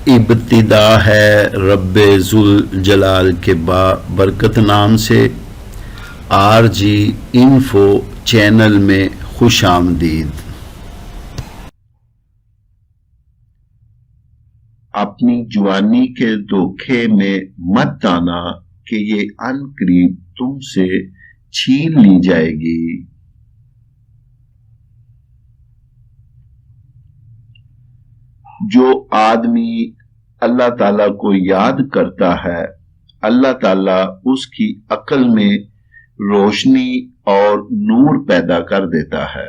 ابتدا ہے رب ذوالجلال کے برکت نام سے۔ RG انفو چینل میں خوش آمدید۔ اپنی جوانی کے دھوکے میں مت آنا کہ یہ ان قریب تم سے چھین لی جائے گی۔ جو آدمی اللہ تعالیٰ کو یاد کرتا ہے، اللہ تعالیٰ اس کی عقل میں روشنی اور نور پیدا کر دیتا ہے۔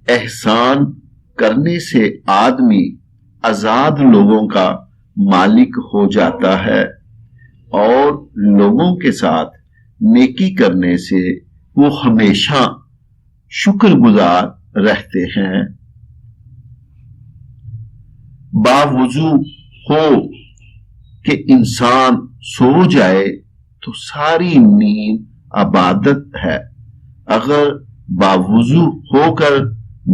احسان کرنے سے آدمی آزاد لوگوں کا مالک ہو جاتا ہے، اور لوگوں کے ساتھ نیکی کرنے سے وہ ہمیشہ شکر گزار رہتے ہیں۔ باوضو ہو کہ انسان سو جائے تو ساری نیند عبادت ہے، اگر باوضو ہو کر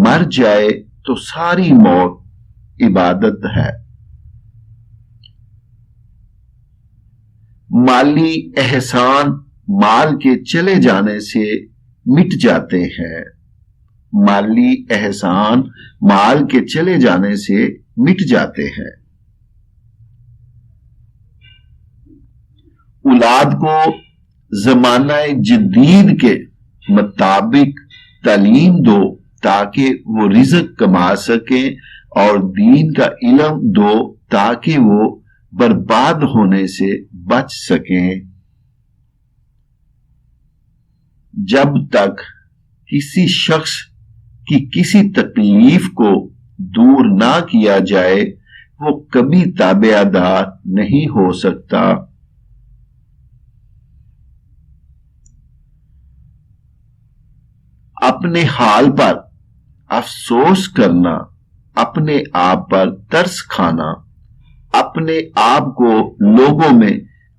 مر جائے تو ساری موت عبادت ہے۔ مالی احسان مال کے چلے جانے سے مٹ جاتے ہیں۔ مالی احسان مال کے چلے جانے سے مٹ جاتے ہیں۔ اولاد کو زمانہ جدید کے مطابق تعلیم دو تاکہ وہ رزق کما سکیں، اور دین کا علم دو تاکہ وہ برباد ہونے سے بچ سکیں۔ جب تک کسی شخص کی کسی تکلیف کو دور نہ کیا جائے وہ کبھی تابع دار نہیں ہو سکتا۔ اپنے حال پر افسوس کرنا، اپنے آپ پر ترس کھانا، اپنے آپ کو لوگوں میں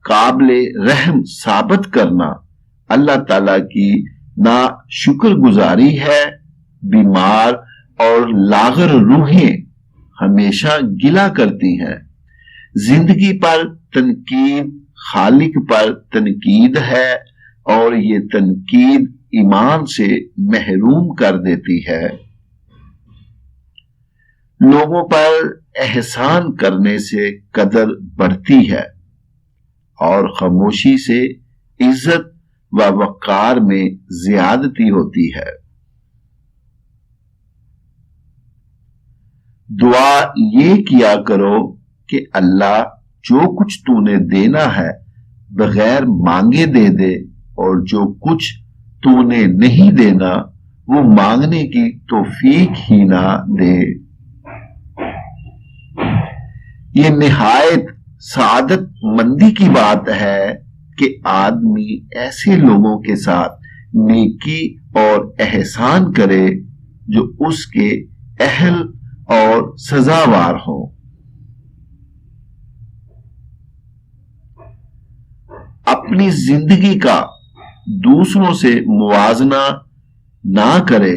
قابل رحم ثابت کرنا اللہ تعالیٰ کی ناشکر گزاری ہے۔ بیمار اور لاغر روحیں ہمیشہ گلہ کرتی ہیں۔ زندگی پر تنقید خالق پر تنقید ہے، اور یہ تنقید ایمان سے محروم کر دیتی ہے۔ لوگوں پر احسان کرنے سے قدر بڑھتی ہے، اور خاموشی سے عزت و وقار میں زیادتی ہوتی ہے۔ دعا یہ کیا کرو کہ اللہ جو کچھ تو نے دینا ہے بغیر مانگے دے دے، اور جو کچھ تو نے نہیں دینا وہ مانگنے کی توفیق ہی نہ دے۔ یہ نہایت سعادت مندی کی بات ہے کہ آدمی ایسے لوگوں کے ساتھ نیکی اور احسان کرے جو اس کے اہل اور سزاوار ہوں۔ اپنی زندگی کا دوسروں سے موازنہ نہ کرے۔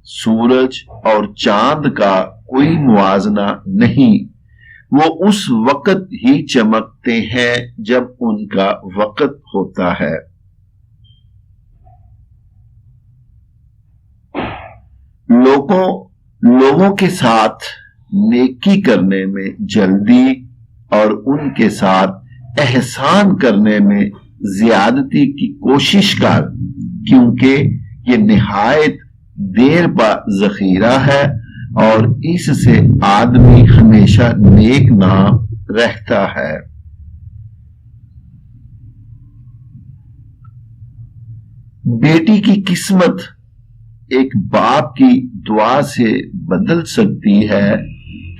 سورج اور چاند کا کوئی موازنہ نہیں، وہ اس وقت ہی چمکتے ہیں جب ان کا وقت ہوتا ہے۔ لوگوں کے ساتھ نیکی کرنے میں جلدی اور ان کے ساتھ احسان کرنے میں زیادتی کی کوشش کر، کیونکہ یہ نہایت دیر پا ذخیرہ ہے، اور اس سے آدمی ہمیشہ نیک نام رہتا ہے۔ بیٹی کی قسمت ایک باپ کی دعا سے بدل سکتی ہے،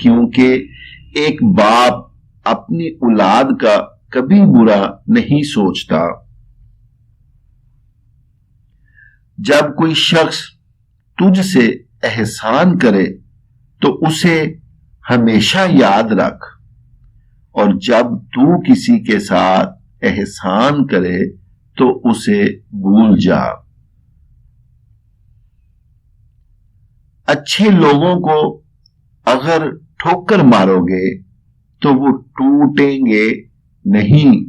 کیونکہ ایک باپ اپنی اولاد کا کبھی برا نہیں سوچتا۔ جب کوئی شخص تجھ سے احسان کرے تو اسے ہمیشہ یاد رکھ، اور جب تو کسی کے ساتھ احسان کرے تو اسے بھول جا۔ اچھے لوگوں کو اگر ٹھوکر مارو گے تو وہ ٹوٹیں گے نہیں.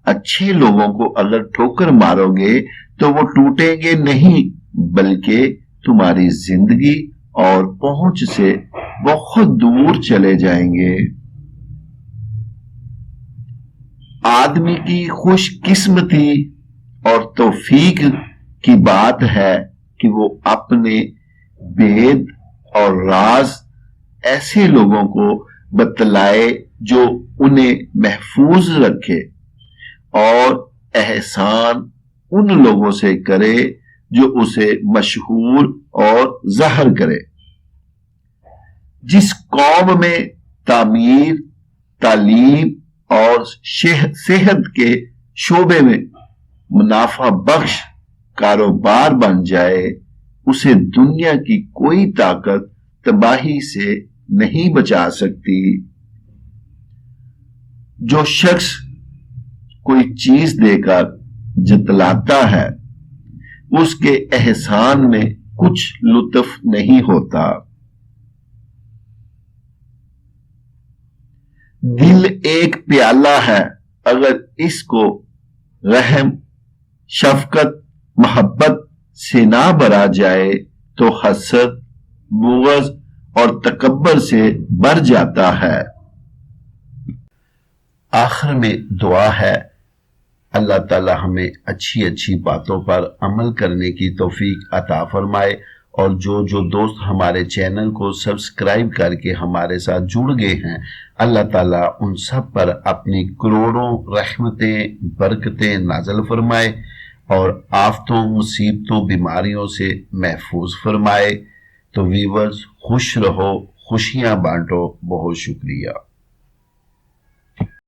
اچھے لوگوں کو اگر ٹھوکر مارو گے تو وہ ٹوٹیں گے نہیں، بلکہ تمہاری زندگی اور پہنچ سے بہت دور چلے جائیں گے. آدمی کی خوش قسمتی اور توفیق کی بات ہے کہ وہ اپنے بید اور راز ایسے لوگوں کو بتلائے جو انہیں محفوظ رکھے، اور احسان ان لوگوں سے کرے جو اسے مشہور اور ظاہر کرے. جس قوم میں تعمیر، تعلیم اور صحت کے شعبے میں منافع بخش کاروبار بن جائے، اسے دنیا کی کوئی طاقت تباہی سے نہیں بچا سکتی. جو شخص کوئی چیز دے کر جتلاتا ہے، اس کے احسان میں کچھ لطف نہیں ہوتا. دل ایک پیالہ ہے، اگر اس کو رحم، شفقت، محبت سے نہ بھرا جائے تو حسد، بغض اور تکبر سے بھر جاتا ہے. آخر میں دعا ہے، اللہ تعالی ہمیں اچھی اچھی باتوں پر عمل کرنے کی توفیق عطا فرمائے، اور جو دوست ہمارے چینل کو سبسکرائب کر کے ہمارے ساتھ جڑ گئے ہیں، اللہ تعالیٰ ان سب پر اپنی کروڑوں رحمتیں، برکتیں نازل فرمائے اور آفتوں، مصیبتوں، بیماریوں سے محفوظ فرمائے. تو ویورز، خوش رہو، خوشیاں بانٹو. بہت شکریہ.